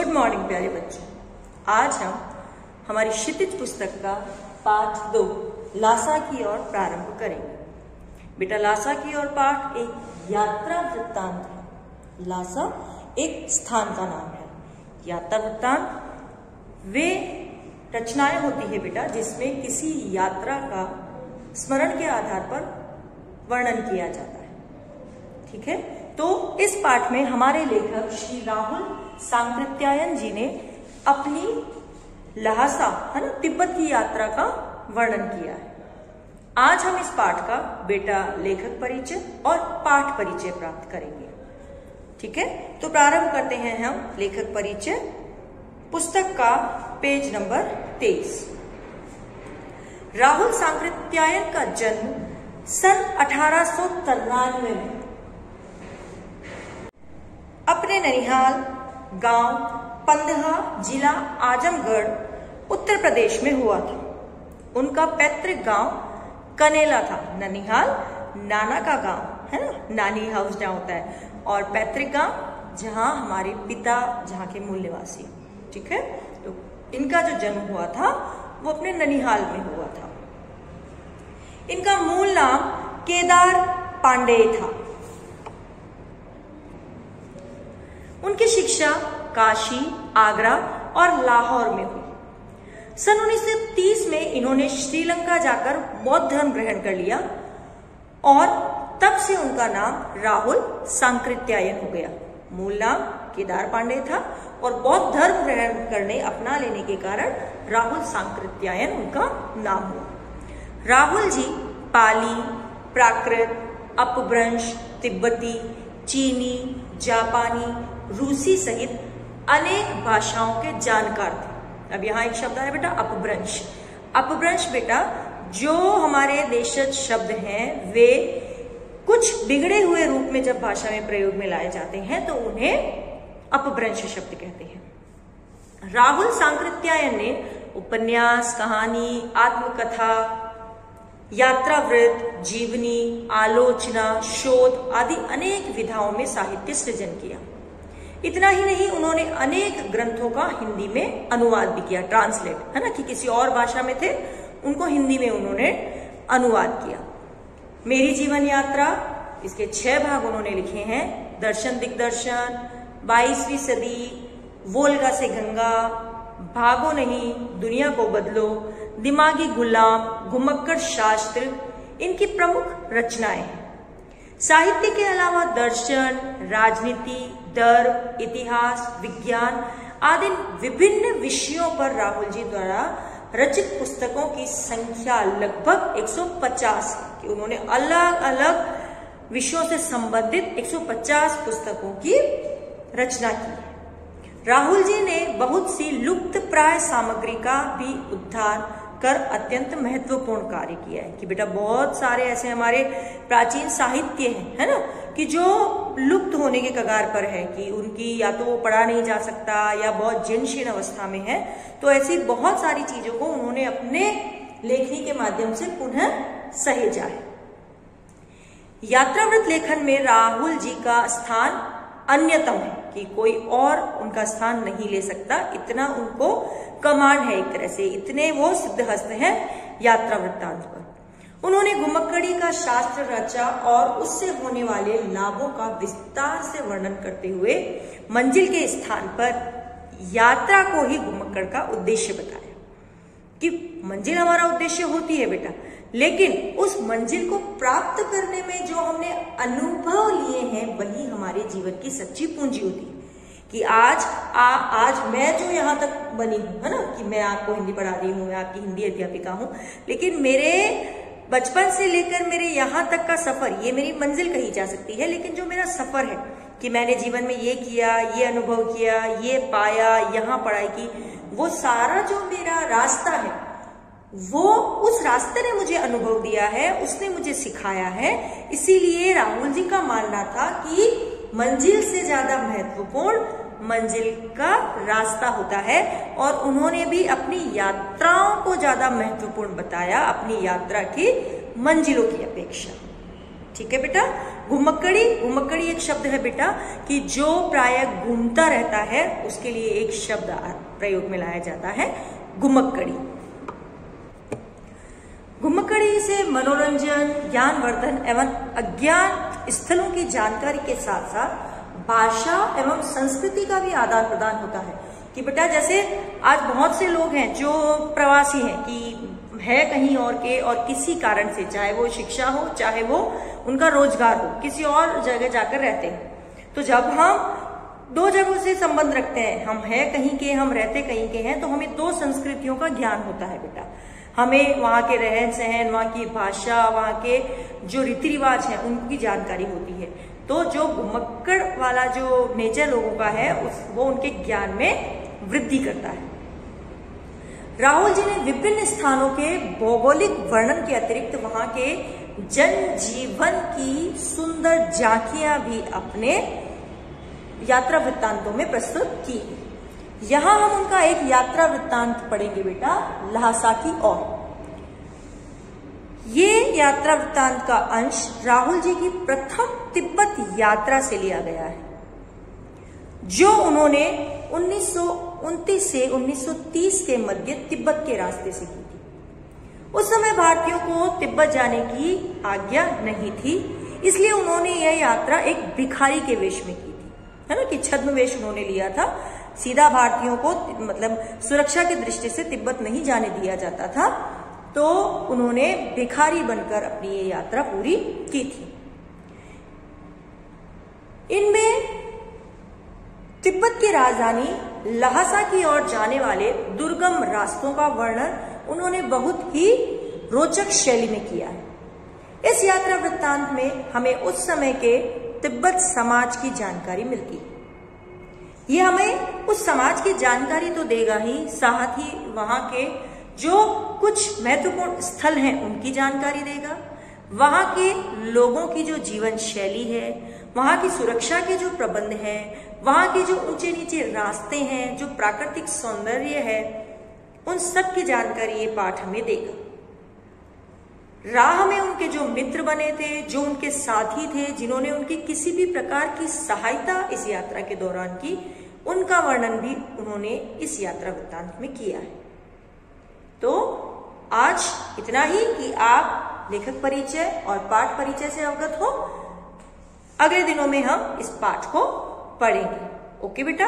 Good morning प्यारे बच्चों। आज हम हमारी क्षितिज पुस्तक का पाठ 2 लासा की ओर प्रारंभ करेंगे। बेटा लासा की ओर पाठ एक यात्रा वृत्तांत है। लासा एक स्थान का नाम है। यात्रा वृत्तांत वे रचनाएं होती है बेटा जिसमें किसी यात्रा का स्मरण के आधार पर वर्णन किया जाता है। ठीक है, तो इस पाठ में हमारे लेखक श्री राहुल सांकृत्यायन जी ने अपनी लहासा है ना तिब्बत की यात्रा का वर्णन किया है। आज हम इस पाठ का बेटा लेखक परिचय और पाठ परिचय प्राप्त करेंगे। ठीक है, तो प्रारंभ करते हैं हम लेखक परिचय। पुस्तक का पेज नंबर 23। राहुल सांकृत्यायन का जन्म सन 1893 में अपने ननिहाल गांव पंदहा जिला आजमगढ़ उत्तर प्रदेश में हुआ था। उनका पैतृक गांव कनेला था। ननिहाल नाना का गांव है ना, नानी हाउस जहाँ होता है, और पैतृक गांव जहाँ हमारे पिता जहाँ के मूल निवासी। ठीक है, तो इनका जो जन्म हुआ था वो अपने ननिहाल में हुआ था। इनका मूल नाम केदार पांडेय था। उनकी शिक्षा काशी, आगरा और लाहौर में हुई। सन 1930 में इन्होंने श्रीलंका जाकर बौद्ध धर्म ग्रहण कर लिया और तब से उनका नाम राहुल सांकृत्यायन हो गया। मूल नाम केदार पांडेय था और बौद्ध धर्म ग्रहण करने अपना लेने के कारण राहुल सांकृत्यायन उनका नाम हुआ। राहुल जी पाली, प्राकृत, अपभ्रंश, तिब्बती, चीनी, जापानी, रूसी सहित अनेक भाषाओं के जानकार थे। अब यहाँ एक शब्द है बेटा अपभ्रंश। अपभ्रंश बेटा जो हमारे देशज शब्द हैं वे कुछ बिगड़े हुए रूप में जब भाषा में प्रयोग में लाए जाते हैं तो उन्हें अपभ्रंश शब्द कहते हैं। राहुल सांकृत्यायन ने उपन्यास, कहानी, आत्मकथा, यात्रावृत्त, जीवनी, आलोचना, शोध आदि अनेक विधाओं में साहित्य सृजन किया। इतना ही नहीं, उन्होंने अनेक ग्रंथों का हिंदी में अनुवाद भी किया, ट्रांसलेट है ना, कि किसी और भाषा में थे उनको हिंदी में उन्होंने अनुवाद किया। मेरी जीवन यात्रा, इसके 6 भाग उन्होंने लिखे हैं। दर्शन दिग्दर्शन, 22वीं सदी, वोल्गा से गंगा, भागो नहीं, दुनिया को बदलो, दिमागी गुलाम, घुमक्कड़ शास्त्र इनकी प्रमुख रचनाएं हैं। साहित्य के अलावा दर्शन, राजनीति, धर्म, इतिहास, विज्ञान आदि विभिन्न विषयों पर राहुल जी द्वारा रचित पुस्तकों की संख्या लगभग 150 है कि उन्होंने अलग अलग विषयों से संबंधित 150 पुस्तकों की रचना की है। राहुल जी ने बहुत सी लुप्त प्राय सामग्री का भी उद्धार कर अत्यंत महत्वपूर्ण कार्य किया है कि बेटा बहुत सारे ऐसे हमारे प्राचीन साहित्य हैं है ना कि जो लुप्त होने के कगार पर है कि उनकी या तो वो पढ़ा नहीं जा सकता या बहुत जीर्ण अवस्था में है। तो ऐसी बहुत सारी चीजों को उन्होंने अपने लेखनी के माध्यम से पुनः सहेजा है। यात्रावृत्त लेखन में राहुल जी का स्थान अन्यतम है कि कोई और उनका स्थान नहीं ले सकता। इतना उनको कमांड है, एक तरह से इतने वो सिद्धहस्त हैं यात्रा वृत्तांत पर। उन्होंने घुमक्कड़ी का शास्त्र रचा और उससे होने वाले लाभों का विस्तार से वर्णन करते हुए मंजिल के स्थान पर यात्रा को ही घुमक्कड़ का उद्देश्य बताया कि मंजिल हमारा उद्देश्य होती है बेटा, लेकिन उस मंजिल को प्राप्त करने में जो हमने अनुभव लिए हैं वही हमारे जीवन की सच्ची पूंजी होती है। कि आज मैं जो यहाँ तक बनी हूँ है ना कि मैं आपको हिंदी पढ़ा रही हूँ, मैं आपकी हिंदी अध्यापिका हूँ, लेकिन मेरे बचपन से लेकर मेरे यहाँ तक का सफर, ये मेरी मंजिल कही जा सकती है, लेकिन जो मेरा सफर है कि मैंने जीवन में ये किया, ये अनुभव किया, ये पाया, यहाँ पढ़ाई की, वो सारा जो मेरा रास्ता है वो उस रास्ते ने मुझे अनुभव दिया है, उसने मुझे सिखाया है। इसीलिए राहुल जी का मानना था कि मंजिल से ज्यादा महत्वपूर्ण मंजिल का रास्ता होता है और उन्होंने भी अपनी यात्राओं को ज्यादा महत्वपूर्ण बताया अपनी यात्रा की मंजिलों की अपेक्षा। ठीक है बेटा, घुमक्कड़ी, घुमक्कड़ी एक शब्द है बेटा कि जो प्राय घूमता रहता है, उसके लिए एक शब्द प्रयोग में लाया जाता है, घुमक्कड़ी। घुमक्कड़ी से मनोरंजन, ज्ञानवर्धन एवं अज्ञात स्थलों की जानकारी के साथ साथ भाषा एवं संस्कृति का भी आदान प्रदान होता है। कि बेटा जैसे आज बहुत से लोग हैं जो प्रवासी हैं, कि है कहीं और के, और किसी कारण से, चाहे वो शिक्षा हो, चाहे वो उनका रोजगार हो, किसी और जगह जाकर रहते हैं। तो जब हम दो जगहों से संबंध रखते हैं, हम है कहीं के, हम रहते कहीं के हैं, तो हमें दो संस्कृतियों का ज्ञान होता है बेटा। हमें वहाँ के रहन सहन, वहाँ की भाषा, वहाँ के जो रीति रिवाज हैं, उनकी जानकारी होती है। तो जो घुमक्कड़ वाला जो नेचर लोगों का है, वो उनके ज्ञान में वृद्धि करता है। राहुल जी ने विभिन्न स्थानों के भौगोलिक वर्णन के अतिरिक्त वहां के जनजीवन की सुंदर झांकियां भी अपने यात्रा वृत्तांतों में प्रस्तुत की। यहां हम उनका एक यात्रा वृत्तांत पढ़ेंगे बेटा, ल्हासा की ओर। ये यात्रा वृत्तांत का अंश राहुल जी की प्रथम तिब्बत यात्रा से लिया गया है, जो उन्होंने 1929 से 1930 के मध्य तिब्बत के रास्ते से की थी। उस समय भारतीयों को तिब्बत जाने की आज्ञा नहीं थी, इसलिए उन्होंने यह यात्रा एक भिखारी के वेश में की थी, है ना, कि छद्म वेश उन्होंने लिया था। सीधा भारतीयों को मतलब सुरक्षा की दृष्टि से तिब्बत नहीं जाने दिया जाता था, तो उन्होंने भिखारी बनकर अपनी ये यात्रा पूरी की थी। इनमें तिब्बत की राजधानी ल्हासा की ओर जाने वाले दुर्गम रास्तों का वर्णन उन्होंने बहुत ही रोचक शैली में किया है। इस यात्रा वृत्तांत में हमें उस समय के तिब्बत समाज की जानकारी मिलती है। ये हमें उस समाज की जानकारी तो देगा ही, साथ ही वहां के जो कुछ महत्वपूर्ण स्थल हैं उनकी जानकारी देगा, वहां के लोगों की जो जीवन शैली है, वहां की सुरक्षा के जो प्रबंध हैं, वहां के जो ऊंचे नीचे रास्ते हैं, जो प्राकृतिक सौंदर्य है, उन सब की जानकारी ये पाठ हमें देगा। राह में उनके जो मित्र बने थे, जो उनके साथी थे, जिन्होंने उनकी किसी भी प्रकार की सहायता इस यात्रा के दौरान की, उनका वर्णन भी उन्होंने इस यात्रा वृत्तांत में किया है। तो आज इतना ही कि आप लेखक परिचय और पाठ परिचय से अवगत हो। अगले दिनों में हम इस पाठ को पढ़ेंगे। ओके बेटा।